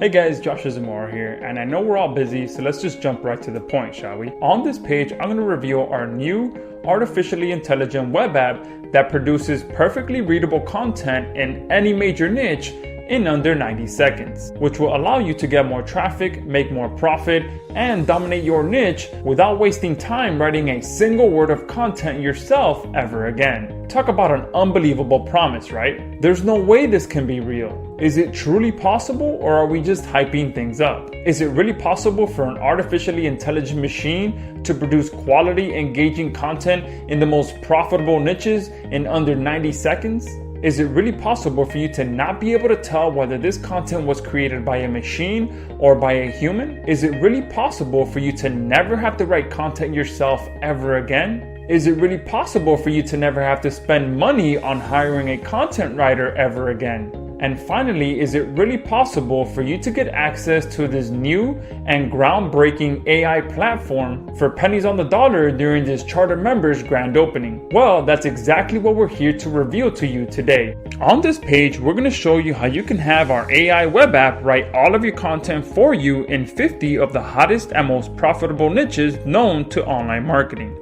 Hey guys, Josh Zamora here, and I know we're all busy, so let's just jump right to the point, shall we? On this page, I'm going to reveal our new artificially intelligent web app that produces perfectly readable content in any major niche in under 90 seconds, which will allow you to get more traffic, make more profit, and dominate your niche without wasting time writing a single word of content yourself ever again. Talk about an unbelievable promise, right? There's no way this can be real. Is it truly possible, or are we just hyping things up? Is it really possible for an artificially intelligent machine to produce quality, engaging content in the most profitable niches in under 90 seconds? Is it really possible for you to not be able to tell whether this content was created by a machine or by a human? Is it really possible for you to never have to write content yourself ever again? Is it really possible for you to never have to spend money on hiring a content writer ever again? And finally, is it really possible for you to get access to this new and groundbreaking AI platform for pennies on the dollar during this charter members grand opening? Well, that's exactly what we're here to reveal to you today. On this page, we're going to show you how you can have our AI web app write all of your content for you in 50 of the hottest and most profitable niches known to online marketing.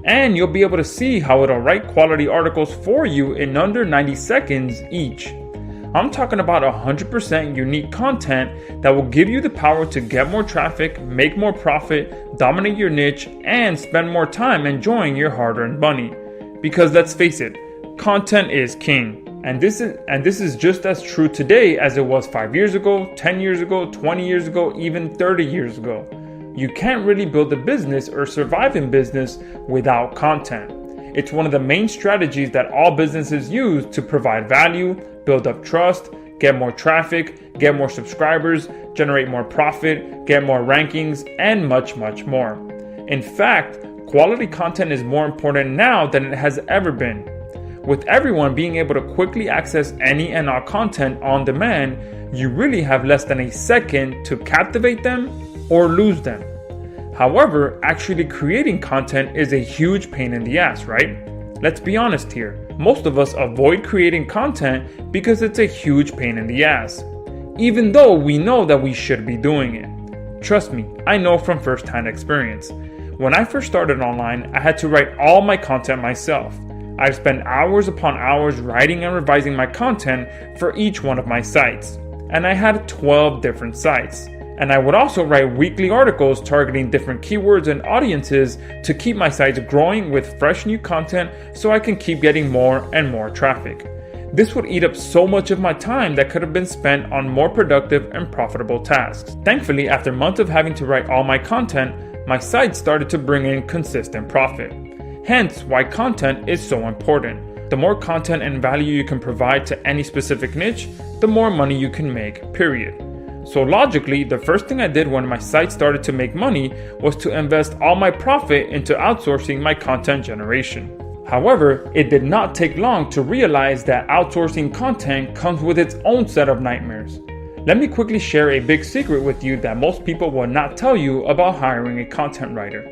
And you'll be able to see how it'll write quality articles for you in under 90 seconds each. I'm talking about 100% unique content that will give you the power to get more traffic, make more profit, dominate your niche, and spend more time enjoying your hard-earned money. Because let's face it, content is king. And this is just as true today as it was 5 years ago, 10 years ago, 20 years ago, even 30 years ago. You can't really build a business or survive in business without content. It's one of the main strategies that all businesses use to provide value, build up trust, get more traffic, get more subscribers, generate more profit, get more rankings, and much, much more. In fact, quality content is more important now than it has ever been. With everyone being able to quickly access any and all content on demand, you really have less than a second to captivate them or lose them. However, actually creating content is a huge pain in the ass, right? Let's be honest here. Most of us avoid creating content because it's a huge pain in the ass, even though we know that we should be doing it. Trust me, I know from first-hand experience. When I first started online, I had to write all my content myself. I'd spend hours upon hours writing and revising my content for each one of my sites, and I had 12 different sites. And I would also write weekly articles targeting different keywords and audiences to keep my sites growing with fresh new content so I can keep getting more and more traffic. This would eat up so much of my time that could have been spent on more productive and profitable tasks. Thankfully, after months of having to write all my content, my site started to bring in consistent profit. Hence why content is so important. The more content and value you can provide to any specific niche, the more money you can make, period. So logically, the first thing I did when my site started to make money was to invest all my profit into outsourcing my content generation. However, it did not take long to realize that outsourcing content comes with its own set of nightmares. Let me quickly share a big secret with you that most people will not tell you about hiring a content writer.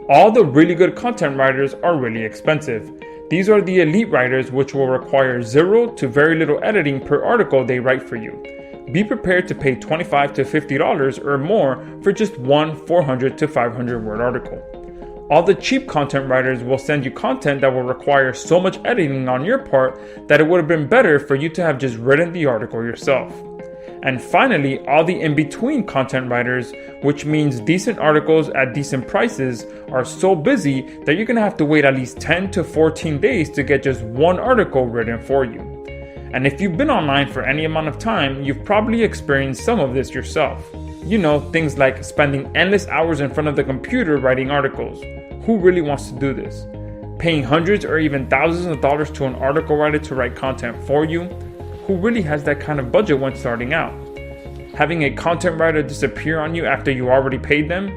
All the really good content writers are really expensive. These are the elite writers, which will require zero to very little editing per article they write for you. Be prepared to pay $25 to $50 or more for just one 400 to 500 word article. All the cheap content writers will send you content that will require so much editing on your part that it would have been better for you to have just written the article yourself. And finally, all the in-between content writers, which means decent articles at decent prices, are so busy that you're going to have to wait at least 10 to 14 days to get just one article written for you. And if you've been online for any amount of time, you've probably experienced some of this yourself. You know, things like spending endless hours in front of the computer writing articles. Who really wants to do this? Paying hundreds or even thousands of dollars to an article writer to write content for you? Who really has that kind of budget when starting out? Having a content writer disappear on you after you already paid them?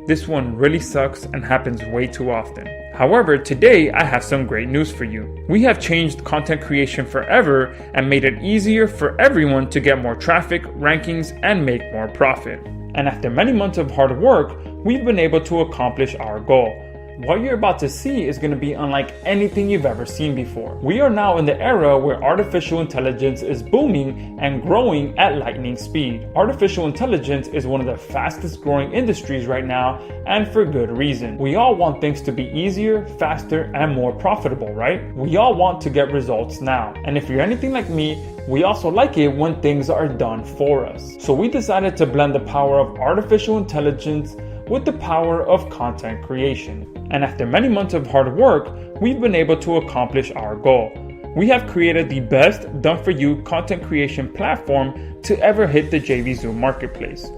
This one really sucks and happens way too often. However, today I have some great news for you. We have changed content creation forever and made it easier for everyone to get more traffic, rankings, and make more profit. And after many months of hard work, we've been able to accomplish our goal. What you're about to see is going to be unlike anything you've ever seen before. We are now in the era where artificial intelligence is booming and growing at lightning speed. Artificial intelligence is one of the fastest growing industries right now, and for good reason. We all want things to be easier, faster, and more profitable, right? We all want to get results now. And if you're anything like me, we also like it when things are done for us. So we decided to blend the power of artificial intelligence with the power of content creation. And after many months of hard work, we've been able to accomplish our goal. We have created the best done-for-you content creation platform to ever hit the JVZoo marketplace.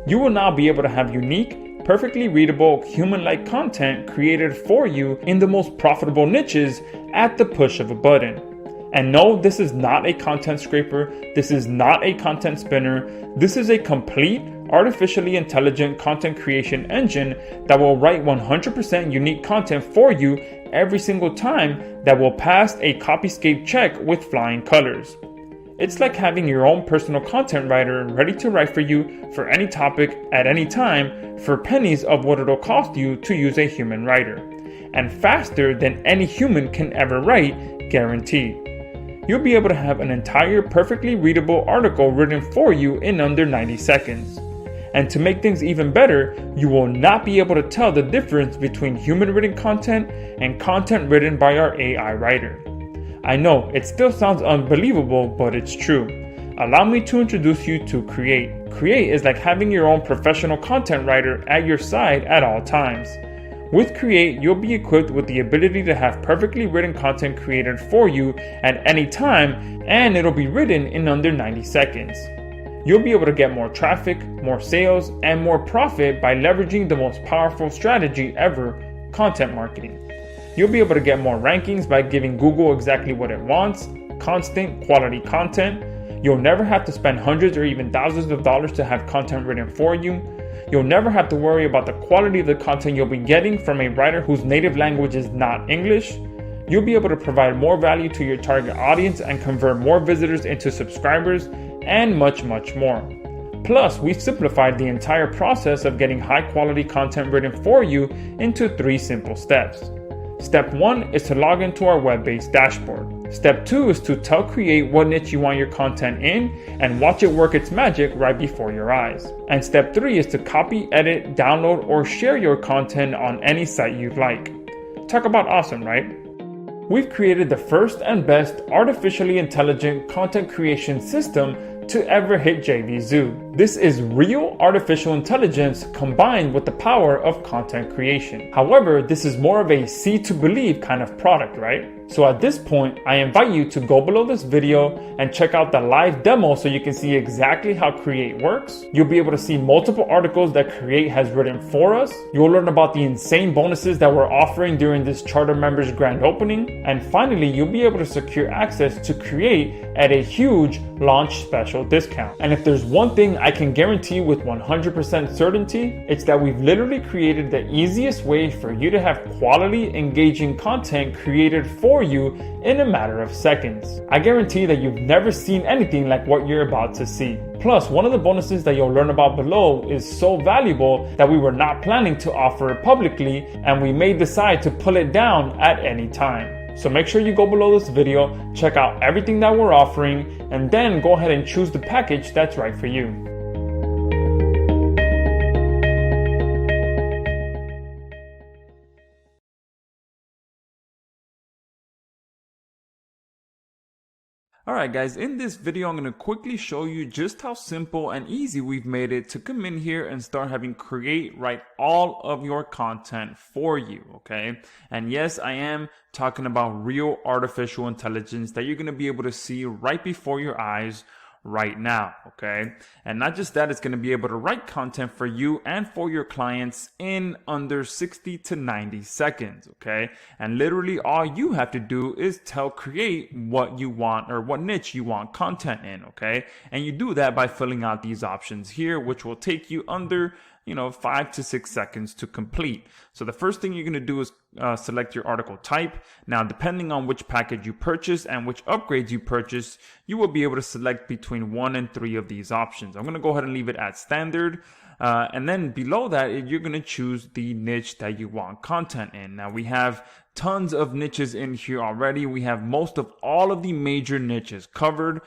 You will now be able to have unique, perfectly readable, human-like content created for you in the most profitable niches at the push of a button. And no, this is not a content scraper, this is not a content spinner, this is a complete artificially intelligent content creation engine that will write 100% unique content for you every single time that will pass a Copyscape check with flying colors. It's like having your own personal content writer ready to write for you for any topic at any time for pennies of what it'll cost you to use a human writer. And faster than any human can ever write, guaranteed. You'll be able to have an entire perfectly readable article written for you in under 90 seconds. And to make things even better, you will not be able to tell the difference between human written content and content written by our AI writer. I know, it still sounds unbelievable, but it's true. Allow me to introduce you to Creaite. Creaite is like having your own professional content writer at your side at all times. With Creaite, you'll be equipped with the ability to have perfectly written content created for you at any time, and it'll be written in under 90 seconds. You'll be able to get more traffic, more sales, and more profit by leveraging the most powerful strategy ever, content marketing. You'll be able to get more rankings by giving Google exactly what it wants, constant quality content. You'll never have to spend hundreds or even thousands of dollars to have content written for you. You'll never have to worry about the quality of the content you'll be getting from a writer whose native language is not English. You'll be able to provide more value to your target audience and convert more visitors into subscribers, and much, much more. Plus, we've simplified the entire process of getting high quality content written for you into 3 simple steps. Step 1 is to log into our web-based dashboard. Step 2 is to tell Creaite what niche you want your content in and watch it work its magic right before your eyes. And step 3 is to copy, edit, download, or share your content on any site you'd like. Talk about awesome, right? We've created the first and best artificially intelligent content creation system to ever hit JVZoo. This is real artificial intelligence combined with the power of content creation. However, this is more of a see to believe kind of product, right? So at this point, I invite you to go below this video and check out the live demo so you can see exactly how Creaite works. You'll be able to see multiple articles that Creaite has written for us. You'll learn about the insane bonuses that we're offering during this charter members grand opening. And finally, you'll be able to secure access to Creaite at a huge launch special discount. And if there's one thing I can guarantee with 100% certainty, it's that we've literally created the easiest way for you to have quality, engaging content created for you in a matter of seconds. I guarantee that you've never seen anything like what you're about to see. Plus, one of the bonuses that you'll learn about below is so valuable that we were not planning to offer it publicly, and we may decide to pull it down at any time. So make sure you go below this video, check out everything that we're offering, and then go ahead and choose the package that's right for you. Alright guys, in this video I'm going to quickly show you just how simple and easy we've made it to come in here and start having Creaite write all of your content for you, okay? And yes, I am talking about real artificial intelligence that you're going to be able to see right before your eyes right now, okay? And not just that, it's going to be able to write content for you and for your clients in under 60 to 90 seconds, okay? And literally all you have to do is tell Creaite what you want or what niche you want content in, okay? And you do that by filling out these options here, which will take you under 5 to 6 seconds to complete. So the first thing you're going to do is select your article type. Now, depending on which package you purchase and which upgrades you purchase, you will be able to select between 1 and 3 of these options. I'm going to go ahead and leave it at standard. And then below that, you're going to choose the niche that you want content in. Now, we have tons of niches in here already. We have most of all of the major niches covered.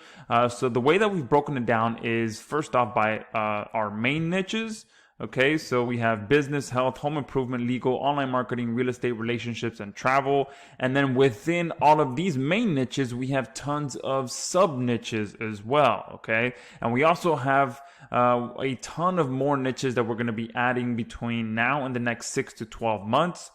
So the way that we've broken it down is first off by our main niches. Okay, so we have business, health, home improvement, legal, online marketing, real estate, relationships, and travel. And then within all of these main niches, we have tons of sub niches as well. Okay, and we also have a ton of more niches that we're going to be adding between now and the next 6 to 12 months.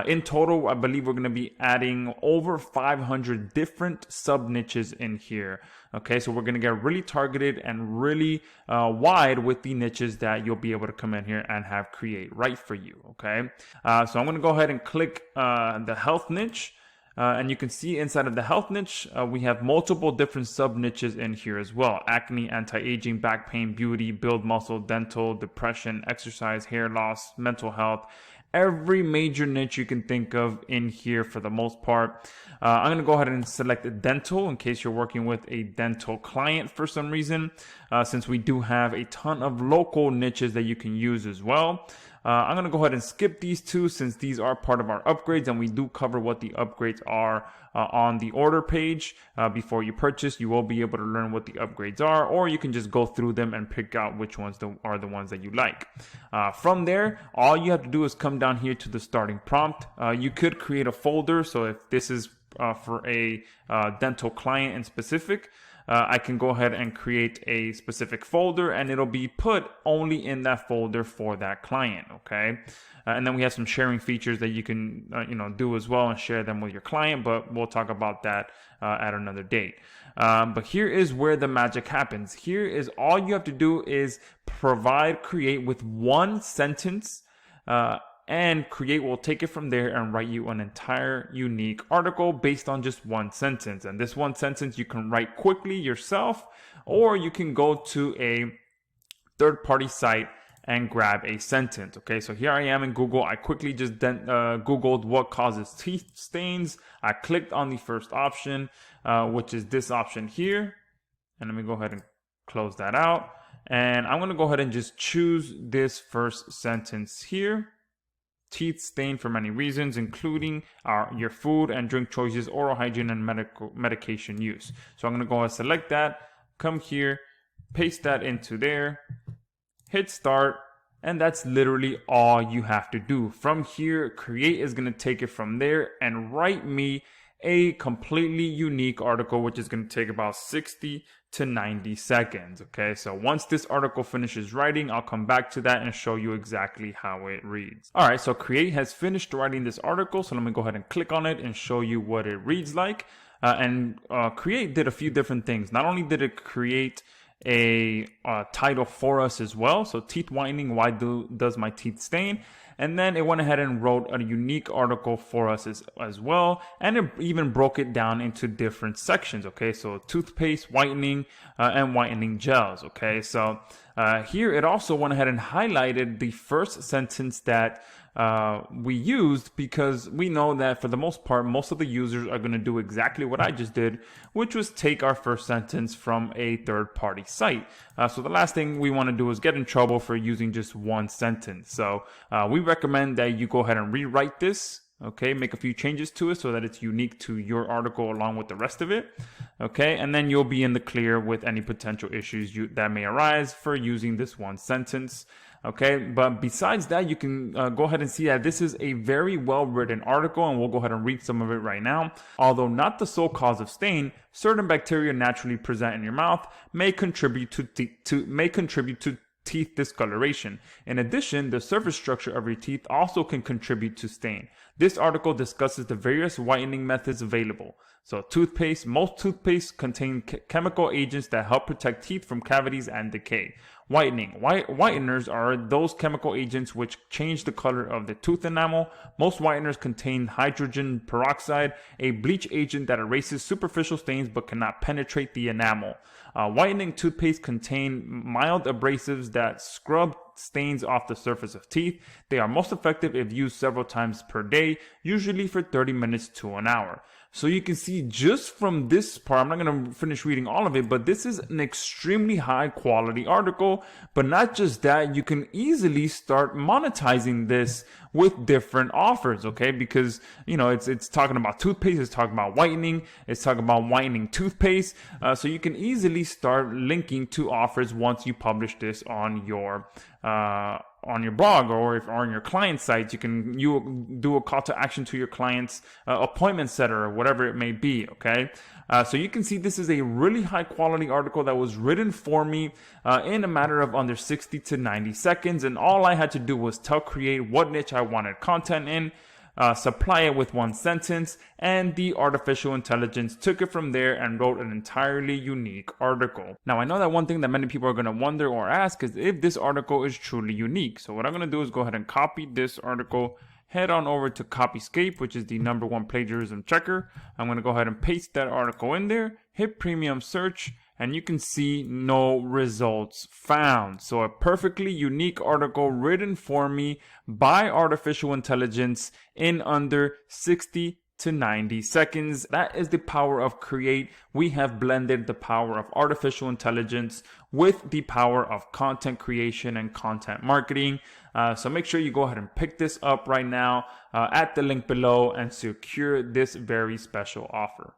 In total, I believe we're going to be adding over 500 different sub niches in here. Okay, so we're going to get really targeted and really wide with the niches that you'll be able to come in here and have Create right for you. Okay, so I'm going to go ahead and click the health niche. And you can see inside of the health niche, we have multiple different sub niches in here as well. Acne, anti-aging, back pain, beauty, build muscle, dental, depression, exercise, hair loss, mental health. Every major niche you can think of in here for the most part. I'm going to go ahead and select dental in case you're working with a dental client for some reason, since we do have a ton of local niches that you can use as well. I'm going to go ahead and skip these two since these are part of our upgrades, and we do cover what the upgrades are on the order page. Before you purchase, you will be able to learn what the upgrades are, or you can just go through them and pick out which ones are the ones that you like. From there, all you have to do is come down here to the starting prompt. You could create a folder. So if this is for a dental client in specific, I can go ahead and create a specific folder, and it'll be put only in that folder for that client. Okay. And then we have some sharing features that you can, do as well and share them with your client, but we'll talk about that at another date. But here is where the magic happens. Here is all you have to do is provide Create with one sentence, and Create will take it from there and write you an entire unique article based on just one sentence. And this one sentence you can write quickly yourself, or you can go to a third-party site and grab a sentence. Okay, so here I am in Google. I quickly just Googled what causes teeth stains. I clicked on the first option, which is this option here. And let me go ahead and close that out. And I'm going to go ahead and just choose this first sentence here. Teeth stain for many reasons, including your food and drink choices, oral hygiene, and medication use. So I'm going to go ahead and select that, come here, paste that into there, hit start, and that's literally all you have to do. From here, Create is going to take it from there and write me a completely unique article, which is going to take about 60 to 90 seconds. Okay, so once this article finishes writing, I'll come back to that and show you exactly how it reads. All right, so Create has finished writing this article. So let me go ahead and click on it and show you what it reads like. Create did a few different things. Not only did it create a title for us as well, so teeth whitening, why does my teeth stain? And then it went ahead and wrote a unique article for us as well, and it even broke it down into different sections. Okay, so toothpaste, whitening, and whitening gels. Okay, so here it also went ahead and highlighted the first sentence that we used, because we know that for the most part, most of the users are going to do exactly what I just did, which was take our first sentence from a third-party site. So the last thing we want to do is get in trouble for using just one sentence. So we recommend that you go ahead and rewrite this. Okay, make a few changes to it so that it's unique to your article along with the rest of it. Okay, and then you'll be in the clear with any potential issues that may arise for using this one sentence. Okay, but besides that, you can go ahead and see that this is a very well written article, and we'll go ahead and read some of it right now. Although not the sole cause of stain, certain bacteria naturally present in your mouth may contribute to teeth discoloration. In addition, the surface structure of your teeth also can contribute to stain. This article discusses the various whitening methods available. So most toothpaste contain chemical agents that help protect teeth from cavities and decay. Whitening. Whiteners are those chemical agents which change the color of the tooth enamel. Most whiteners contain hydrogen peroxide, a bleach agent that erases superficial stains but cannot penetrate the enamel. Whitening toothpaste contain mild abrasives that scrub stains off the surface of teeth. They are most effective if used several times per day, usually for 30 minutes to an hour. So you can see just from this part, I'm not going to finish reading all of it, but this is an extremely high quality article. But not just that, you can easily start monetizing this with different offers, okay? Because, you know, it's talking about toothpaste, it's talking about whitening, it's talking about whitening toothpaste. So you can easily start linking to offers once you publish this on your blog or on your client site. You do a call to action to your client's appointment setter or whatever it may be. Okay. So you can see this is a really high quality article that was written for me in a matter of under 60 to 90 seconds. And all I had to do was tell Creaite what niche I wanted content in, supply it with one sentence, and the artificial intelligence took it from there and wrote an entirely unique article. Now, I know that one thing that many people are going to wonder or ask is if this article is truly unique. So what I'm going to do is go ahead and copy this article, head on over to Copyscape, which is the #1 plagiarism checker. I'm going to go ahead and paste that article in there, hit premium search, and you can see no results found. So a perfectly unique article written for me by artificial intelligence in under 60 to 90 seconds. That is the power of Creaite. We have blended the power of artificial intelligence with the power of content creation and content marketing. So make sure you go ahead and pick this up right now at the link below and secure this very special offer.